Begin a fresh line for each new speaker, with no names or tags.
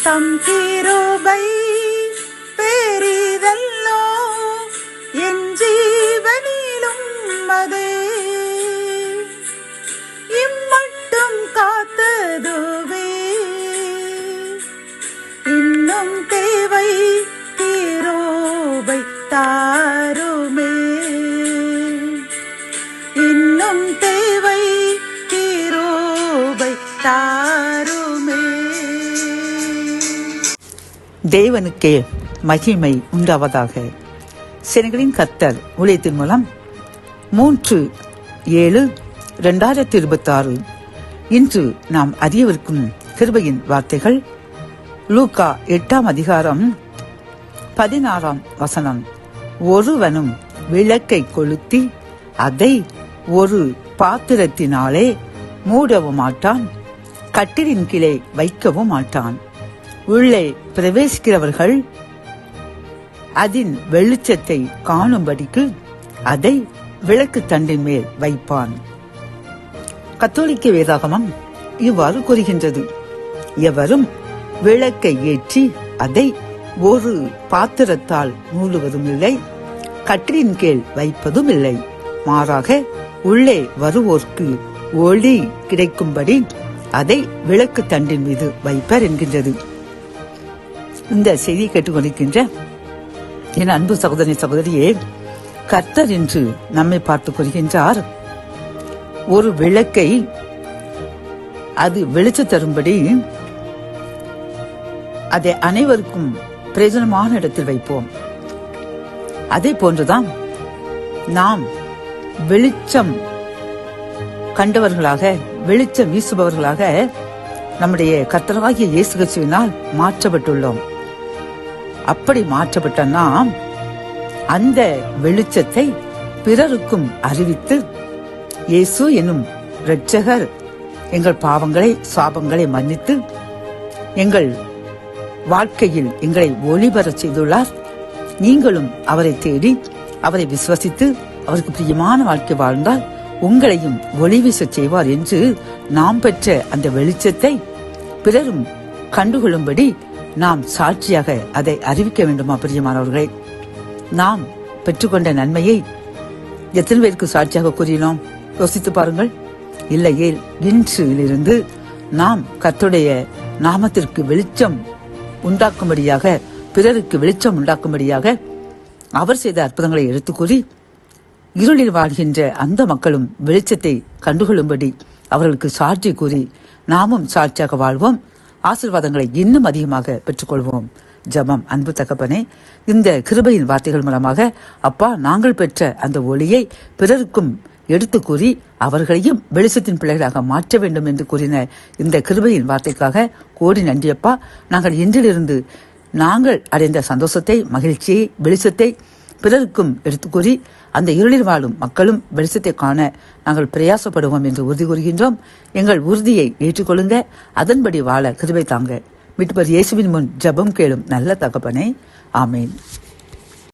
தம் கிருபை பெரிதல்லோ என் ஜீவனிலும் அதே இம்மட்டும் காத்ததுவே இன்னும் தேவை கிருபை தாருமே இன்னும் தேவை கிருபை தாருமே.
தேவனுக்கே மகிமை உண்டாவதாக. சேனைகளின் கர்த்தர் ஊழியத்தின் மூலம் 3/7/2026 இன்று நாம் அறியவிருக்கும் கிருபையின் வார்த்தைகள் லூக்கா 8:16. ஒருவனும் விளக்கை கொளுத்தி அதை ஒரு பாத்திரத்தினாலே மூடவும் மாட்டான், கட்டிலின் கீழே வைக்கவும் மாட்டான். உள்ளே பிரவேசிக்கிறவர்கள் அதன் வெளிச்சத்தை காணும்படிக்கு அதை விளக்கு தண்டின் மேல் வைப்பான். கத்தோலிக்க வேதாகமம் இவ்வாறு கூறுகின்றது: எவரும் விளக்கை ஏற்றி அதை ஒரு பாத்திரத்தால் மூடுவதும் இல்லை, கட்டிலின் கீழ் வைப்பதும் இல்லை, மாறாக உள்ளே வருவோர்க்கு ஒளி கிடைக்கும்படி அதை விளக்கு தண்டின் மீது வைப்பர் என்கின்றது. இந்த செய்தியை கேட்டுக்கொண்டிருக்கின்ற என் அன்பு சகோதரி சகோதரியே, கர்த்தர் என்று நம்மை பார்த்துக் கொள்கின்றார். ஒரு விளக்கை அது வெளிச்ச தரும்படி அதை அனைவருக்கும் பிரயோஜனமான இடத்தில் வைப்போம். அதே போன்றுதான் நாம் வெளிச்சம் கண்டவர்களாக, வெளிச்சம் வீசுபவர்களாக நம்முடைய கர்த்தராகிய இயேசு கிறிஸ்துவினால் மாற்றப்பட்டுள்ளோம். அப்படி மாற்றப்பட்ட நாம் அந்த வெளிச்சத்தை பிறருக்கும் அறிவித்து, இயேசு என்னும் இரட்சகர் எங்கள் பாவங்களை சாபங்களை மன்னித்து எங்கள் வாழ்க்கையில் எங்களை ஒளிபரச் செய்துள்ளார், நீங்களும் அவரை தேடி அவரை விசுவசித்து அவருக்கு பிரியமான வாழ்க்கை வாழ்ந்தால் உங்களையும் ஒளி வீசச் செய்வார் என்று நாம் பெற்ற அந்த வெளிச்சத்தை பிறரும் கண்டுகொள்ளும்படி நாம் சாட்சியாக அதை அறிவிக்க வேண்டுமா பிரியமானவர்களே? நாம் பெற்றுக்கொண்ட நன்மையை எத்தனை பேருக்கு சாட்சியாக கூறினோம்? யோசித்து பாருங்கள். இல்லையே, இன்றிலிருந்து நாம் கர்த்தருடைய நாமத்திற்கு வெளிச்சம் உண்டாக்கும்படியாக, பிறருக்கு வெளிச்சம் உண்டாக்கும்படியாக அவர் செய்த அற்புதங்களை எடுத்து கூறி இருளில் வாழ்கின்ற அந்த மக்களும் வெளிச்சத்தை கண்டுகொள்ளும்படி அவர்களுக்கு சாட்சி கூறி நாமும் சாட்சியாக வாழ்வோம். ஆசீர்வாதங்களை இன்னும் அதிகமாக பெற்றுக்கொள்வோம். ஜெபம். அன்பு தகப்பனே, இந்த கிருபையின் வார்த்தைகள் மூலமாக அப்பா, நாங்கள் பெற்ற அந்த ஒளியை பிறருக்கும் எடுத்து கூறி அவர்களையும் வெளிச்சத்தின் பிள்ளைகளாக மாற்ற வேண்டும் என்று கூறின இந்த கிருபையின் வார்த்தைக்காக கோடி நன்றியப்பா. நாங்கள் இன்றிலிருந்து நாங்கள் அடைந்த சந்தோஷத்தை, மகிழ்ச்சியை, வெளிச்சத்தை பிறருக்கும் எடுத்து கூறி அந்த இருளில் வாழும் மக்களும் வெளிச்சத்தை காண நாங்கள் பிரயாசப்படுவோம் என்று உறுதி கூறுகின்றோம். எங்கள் உறுதியை ஏற்றுக்கொள்ளுங்க, அதன்படி வாழ கிருபை தாங்க. மீட்பர் இயேசுவின் முன் ஜெபம் கேளும் நல்ல தகப்பனே. ஆமேன்.